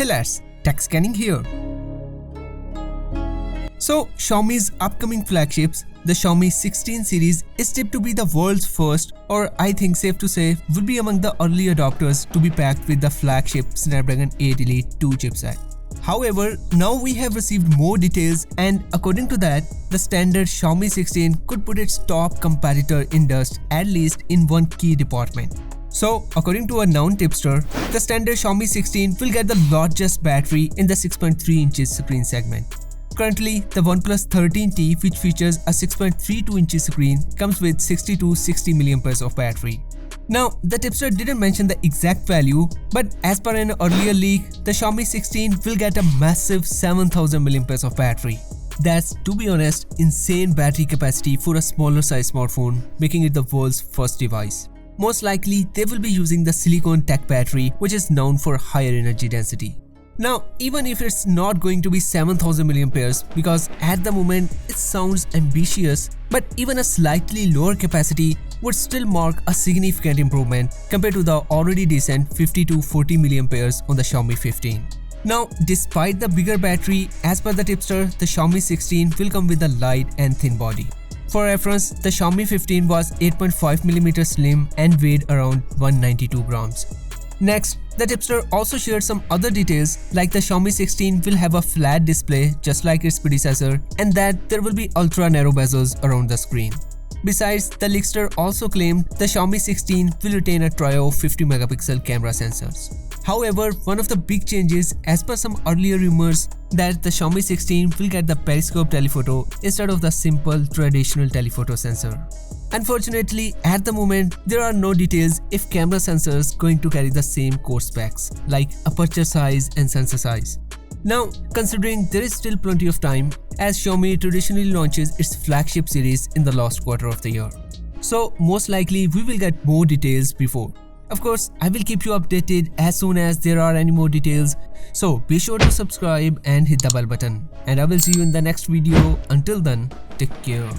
Hey lads, TechScanning here. So Xiaomi's upcoming flagships, the Xiaomi 16 series is tipped to be the world's first, or I think safe to say will be among the early adopters to be packed with the flagship Snapdragon 8 Elite 2 chipset. However, now we have received more details, and according to that, the standard Xiaomi 16 could put its top competitor in dust, at least in one key department. So, according to a known tipster, the standard Xiaomi 16 will get the largest battery in the 6.3 inches screen segment. Currently, the OnePlus 13T, which features a 6.32 inches screen, comes with 60 to 60 mAh of battery. Now, the tipster didn't mention the exact value, but as per an earlier leak, the Xiaomi 16 will get a massive 7000 mAh of battery. That's, to be honest, insane battery capacity for a smaller size smartphone, making it the world's first device. Most likely, they will be using the silicon tech battery, which is known for higher energy density. Now, even if it's not going to be 7000 mAh, because at the moment it sounds ambitious, but even a slightly lower capacity would still mark a significant improvement compared to the already decent 50 to 40 mAh on the Xiaomi 15. Now, despite the bigger battery, as per the tipster, the Xiaomi 16 will come with a light and thin body. For reference, the Xiaomi 15 was 8.5mm slim and weighed around 192 grams. Next, the tipster also shared some other details, like the Xiaomi 16 will have a flat display just like its predecessor, and that there will be ultra narrow bezels around the screen. Besides, the leakster also claimed the Xiaomi 16 will retain a trio of 50 megapixel camera sensors. However, one of the big changes, as per some earlier rumors, that the Xiaomi 16 will get the periscope telephoto instead of the simple traditional telephoto sensor. Unfortunately, at the moment, there are no details if camera sensors going to carry the same core specs, like aperture size and sensor size. Now, considering there is still plenty of time, as Xiaomi traditionally launches its flagship series in the last quarter of the year. So, most likely we will get more details before. Of course, I will keep you updated as soon as there are any more details. So, be sure to subscribe and hit the bell button. And I will see you in the next video. Until then, take care.